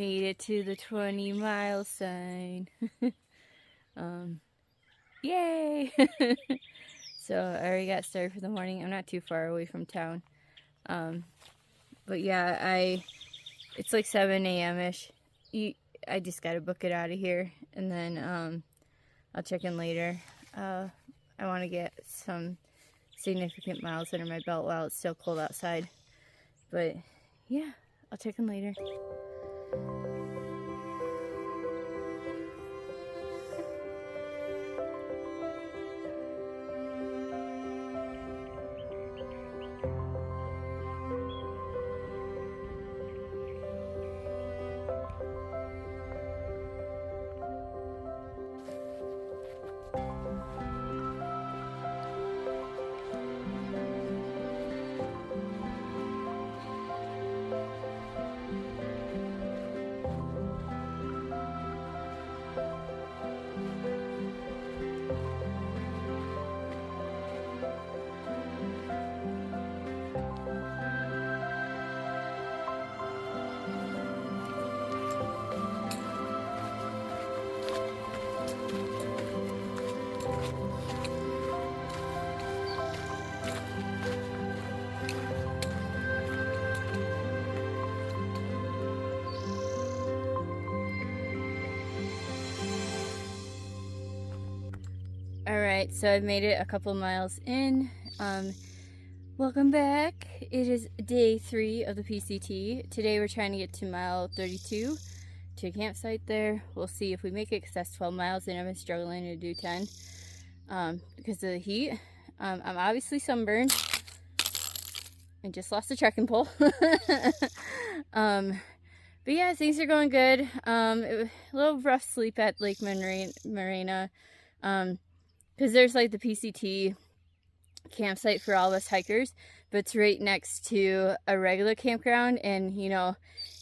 Made it to the 20-mile sign. Yay! So I already got started for the morning. I'm not too far away from town. But yeah, it's like 7 a.m.-ish. I just gotta book it out of here, and then I'll check in later. I want to get some significant miles under my belt while it's still cold outside. But yeah, I'll check in later. Alright, so I've made it a couple miles in. Welcome back. It is day 3 of the PCT. Today we're trying to get to mile 32 to a campsite there. We'll see if we make it because that's 12 miles and I've been struggling to do 10 because of the heat. I'm obviously sunburned and just lost a trekking pole. But yeah, things are going good. It was a little rough sleep at Lake Morena. Because there's like the PCT campsite for all us hikers, but it's right next to a regular campground, and you know,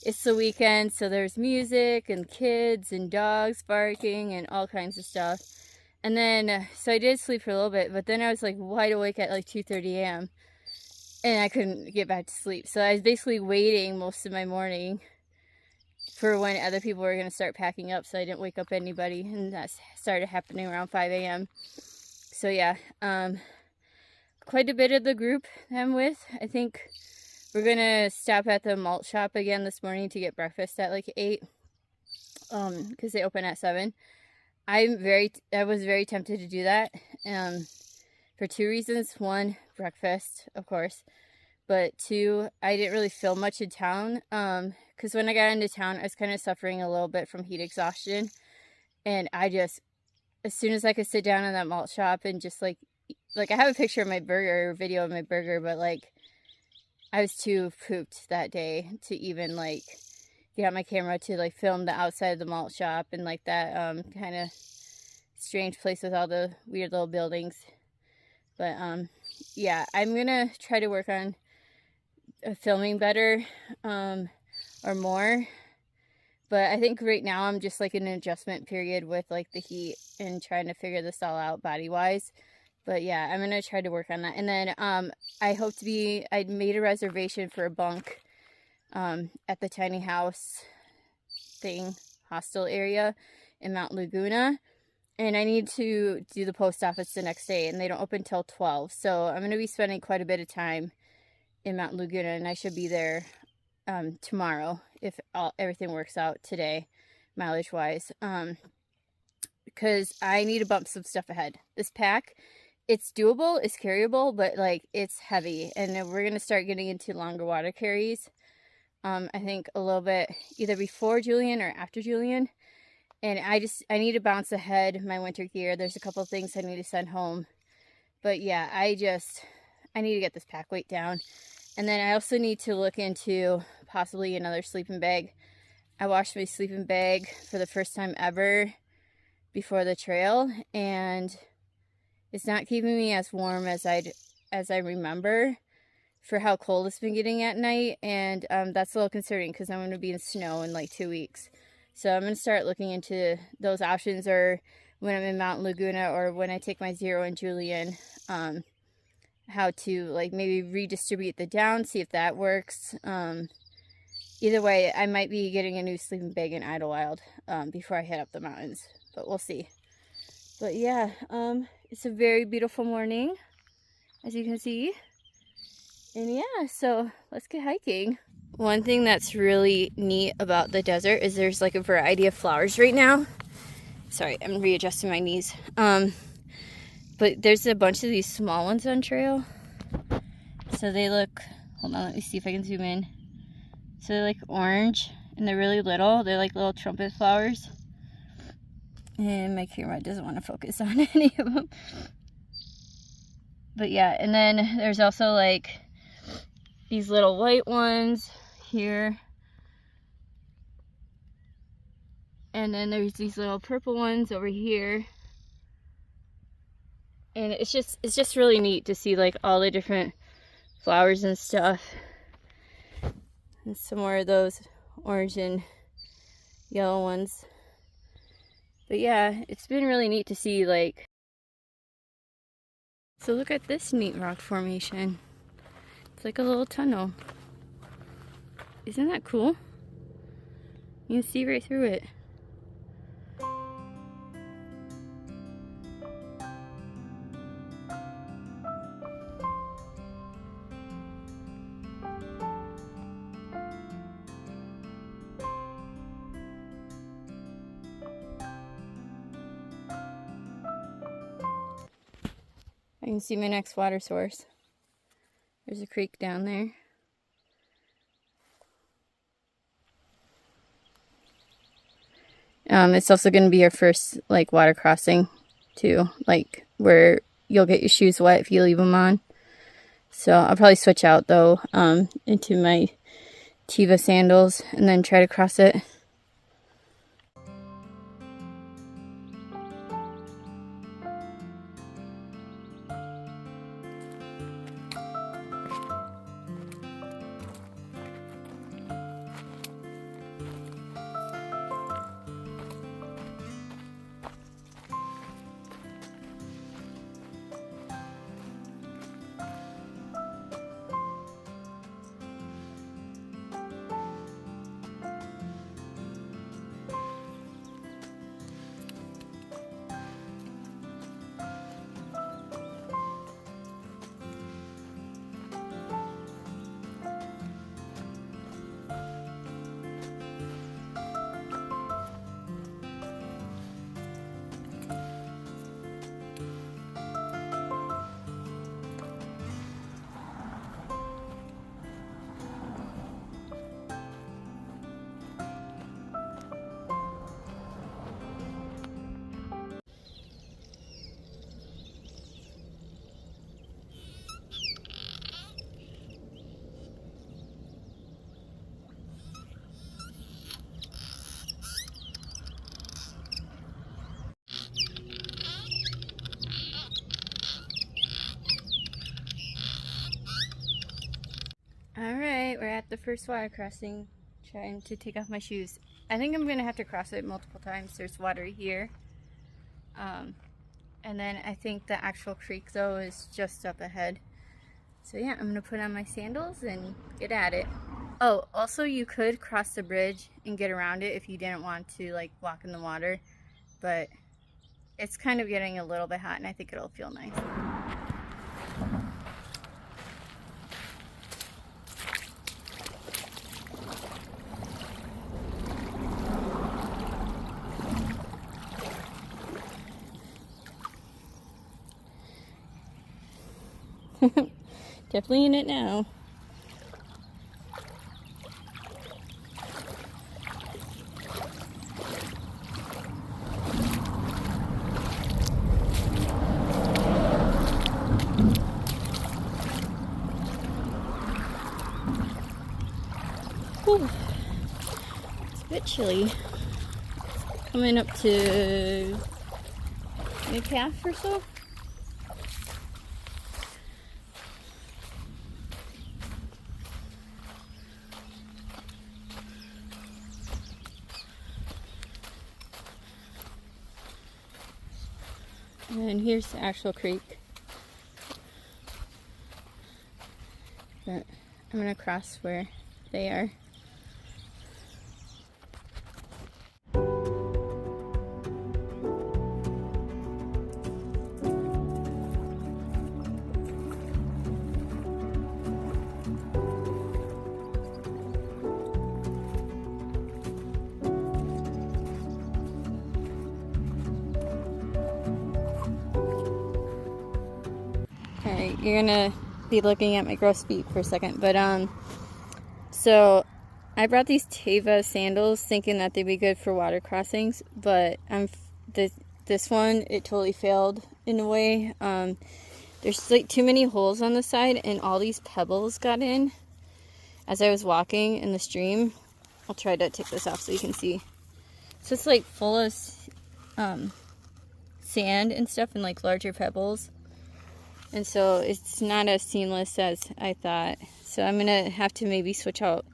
it's the weekend, so there's music and kids and dogs barking and all kinds of stuff. And then, so I did sleep for a little bit, but then I was like wide awake at like 2:30 a.m. and I couldn't get back to sleep. So I was basically waiting most of my morning for when other people were going to start packing up, so I didn't wake up anybody, and that started happening around 5 a.m. So yeah, quite a bit of the group I'm with. I think we're going to stop at the malt shop again this morning to get breakfast at like 8, because they open at 7. I was very tempted to do that, for 2 reasons. 1, breakfast, of course. But 2, I didn't really feel much in town, because when I got into town, I was kind of suffering a little bit from heat exhaustion, and I just, as soon as I could sit down in that malt shop and just like I have a picture of my burger, video of my burger, but like, I was too pooped that day to even like get out my camera to like film the outside of the malt shop and like that kind of strange place with all the weird little buildings. But yeah, I'm gonna try to work on filming better or more, but I think right now I'm just like in an adjustment period with like the heat and trying to figure this all out body wise. But yeah, I'm gonna try to work on that. And then I made a reservation for a bunk at the tiny house hostel area in Mount Laguna, and I need to do the post office the next day, and they don't open till 12. So I'm gonna be spending quite a bit of time in Mount Laguna, and I should be there tomorrow if everything works out today, mileage wise, because I need to bump some stuff ahead. This pack, it's doable, it's carryable, but like it's heavy, and we're gonna start getting into longer water carries. I think a little bit either before Julian or after Julian, and I need to bounce ahead my winter gear. There's a couple things I need to send home, but yeah, I need to get this pack weight down. And then I also need to look into possibly another sleeping bag. I washed my sleeping bag for the first time ever before the trail, and it's not keeping me as warm as I remember for how cold it's been getting at night. And that's a little concerning because I'm going to be in snow in like 2 weeks. So I'm going to start looking into those options, or when I'm in Mount Laguna, or when I take my Zero and Julian, how to like maybe redistribute the down, see if that works. either way, I might be getting a new sleeping bag in Idlewild before I head up the mountains, but we'll see. But yeah, it's a very beautiful morning, as you can see. And yeah, so let's get hiking. One thing that's really neat about the desert is there's like a variety of flowers right now. Sorry, I'm readjusting my knees. But there's a bunch of these small ones on trail. So they look, hold on, let me see if I can zoom in. So they're like orange and they're really little. They're like little trumpet flowers. And my camera doesn't want to focus on any of them. But yeah, and then there's also like these little white ones here. And then there's these little purple ones over here. And it's just really neat to see like all the different flowers and stuff. And some more of those orange and yellow ones. But yeah, it's been really neat to see like. So look at this neat rock formation. It's like a little tunnel. Isn't that cool? You can see right through it. I can see my next water source. There's a creek down there. It's also going to be our first like water crossing too, like where you'll get your shoes wet if you leave them on. So I'll probably switch out though into my Tiva sandals and then try to cross it. Alright, we're at the first water crossing, trying to take off my shoes. I think I'm going to have to cross it multiple times. There's water here. And then I think the actual creek though is just up ahead. So yeah, I'm going to put on my sandals and get at it. Oh, also you could cross the bridge and get around it if you didn't want to like walk in the water. But it's kind of getting a little bit hot and I think it'll feel nice. Definitely in it now. Whew. It's a bit chilly. Coming up to mid-calf or so. And here's the actual creek. But I'm gonna cross where they are. you're gonna be looking at my gross feet for a second, but so I brought these Teva sandals thinking that they'd be good for water crossings, but this one, it totally failed in a way. There's like too many holes on the side, and all these pebbles got in as I was walking in the stream. I'll try to take this off so you can see. So it's like full of sand and stuff and like larger pebbles. And so it's not as seamless as I thought. So I'm gonna have to maybe switch out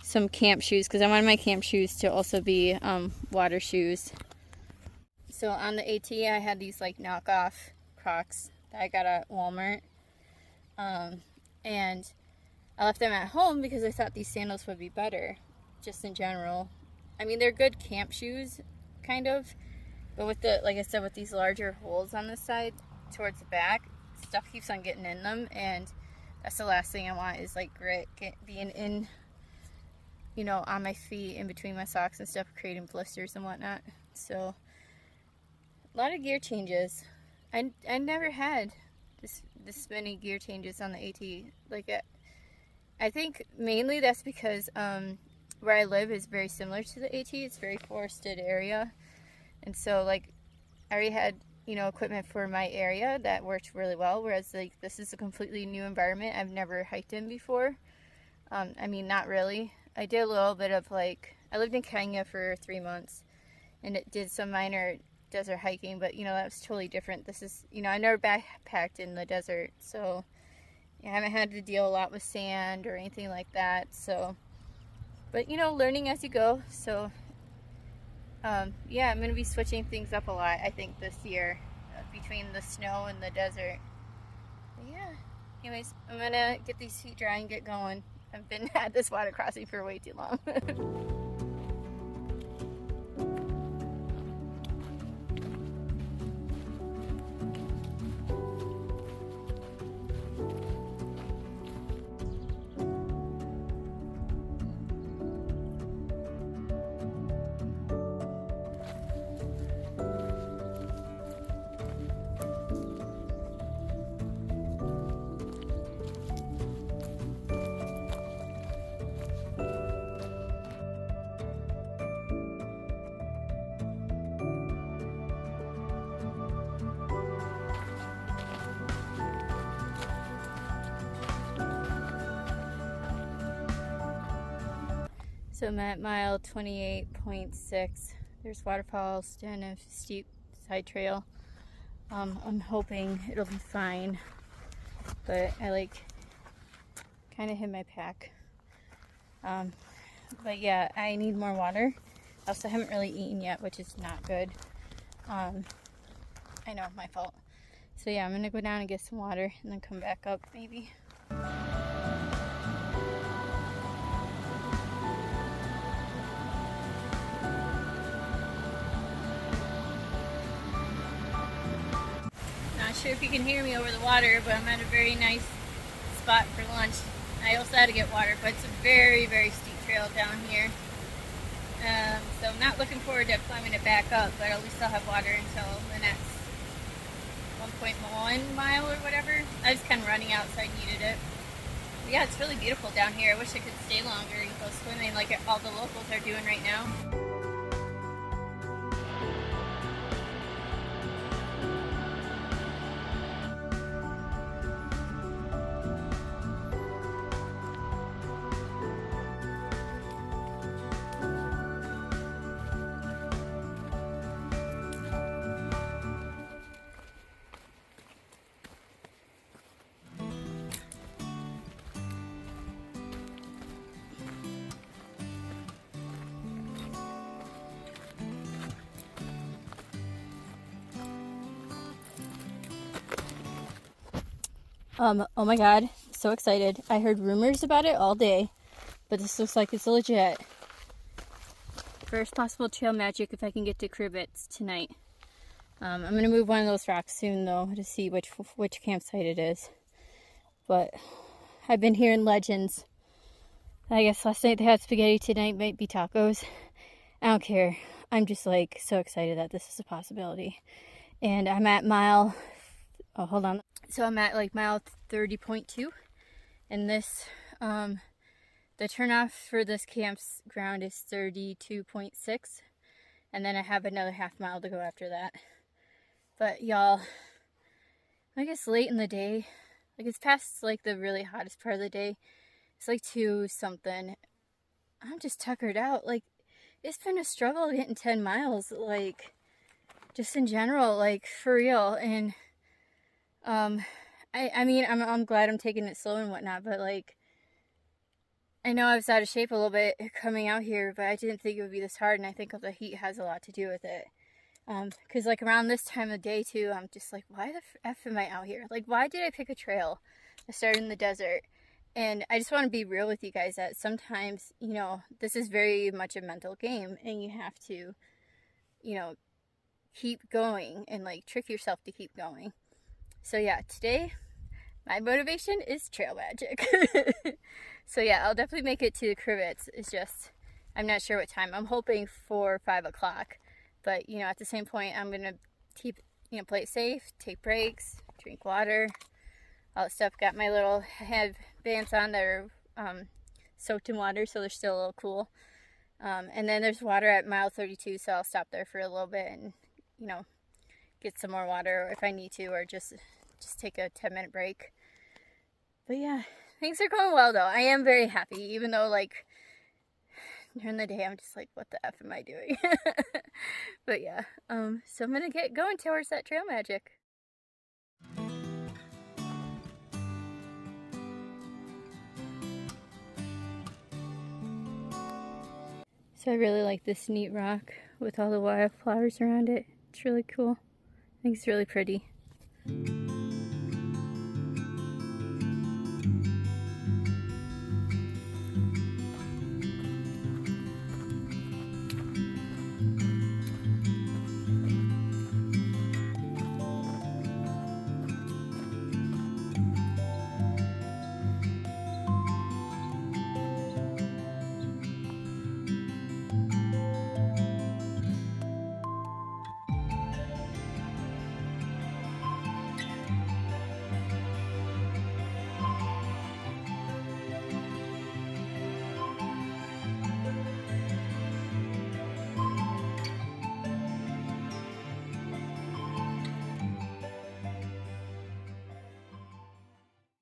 some camp shoes because I wanted my camp shoes to also be water shoes. So on the AT I had these like knockoff Crocs that I got at Walmart. And I left them at home because I thought these sandals would be better, just in general. I mean, they're good camp shoes, kind of. But with the, like I said, with these larger holes on the side towards the back, stuff keeps on getting in them, and that's the last thing I want is like grit being in, you know, on my feet, in between my socks and stuff, creating blisters and whatnot. So a lot of gear changes. I never had this many gear changes on the AT. Like I think mainly that's because where I live is very similar to the AT. It's a very forested area, and so like I already had, you know, equipment for my area that worked really well, whereas like this is a completely new environment I've never hiked in before. I mean, not really. I did a little bit of like, I lived in Kenya for 3 months and it did some minor desert hiking, but you know, that was totally different. This is, you know, I never backpacked in the desert, so I haven't had to deal a lot with sand or anything like that. So, but you know, learning as you go. So yeah, I'm gonna be switching things up a lot, I think, this year between the snow and the desert. But yeah, anyways, I'm gonna get these feet dry and get going. I've been at this water crossing for way too long. So I'm at mile 28.6. There's waterfalls and a steep side trail. I'm hoping it'll be fine, but I like kind of hit my pack. But yeah, I need more water. I also haven't really eaten yet, which is not good. I know, my fault. So yeah, I'm gonna go down and get some water and then come back up maybe. Not sure if you can hear me over the water, but I'm at a very nice spot for lunch. I also had to get water, but it's a very, very steep trail down here. So I'm not looking forward to climbing it back up, but at least I'll have water until the next 1.1 mile or whatever. I was kind of running out, so I needed it. But yeah, it's really beautiful down here. I wish I could stay longer and go swimming like all the locals are doing right now. Oh my god, so excited. I heard rumors about it all day, but this looks like it's legit. First possible trail magic if I can get to Cibbets tonight. I'm gonna move one of those rocks soon though to see which campsite it is. But I've been hearing legends. I guess last night they had spaghetti, tonight might be tacos. I don't care. I'm just like so excited that this is a possibility. And I'm at mile, oh hold on, So I'm at like mile 30.2, and this, the turnoff for this campground is 32.6, and then I have another half mile to go after that. But y'all, I guess late in the day, like it's past like the really hottest part of the day. It's like 2 something. I'm just tuckered out. Like, it's been a struggle getting 10 miles, like, just in general, like, for real. And, I mean, I'm glad I'm taking it slow and whatnot, but, like, I know I was out of shape a little bit coming out here, but I didn't think it would be this hard, and I think the heat has a lot to do with it. Because, like, around this time of day, too, I'm just like, why the F am I out here? Like, why did I pick a trail? I started in the desert. And I just want to be real with you guys that sometimes, you know, this is very much a mental game, and you have to, you know, keep going and like trick yourself to keep going. So yeah, today my motivation is trail magic. So yeah, I'll definitely make it to the Cibbets. It's just, I'm not sure what time. I'm hoping for 5 o'clock, but you know, at the same point, I'm gonna keep, you know, play it safe, take breaks, drink water, all that stuff. Got my little headbands on that are soaked in water, so they're still a little cool. And then there's water at mile 32, so I'll stop there for a little bit and, you know, get some more water if I need to, or just take a 10-minute break. But yeah, things are going well though. I am very happy, even though like during the day I'm just like, what the F am I doing? But yeah, so I'm gonna get going towards that trail magic. So I really like this neat rock with all the wildflowers around it. It's really cool. I think it's really pretty.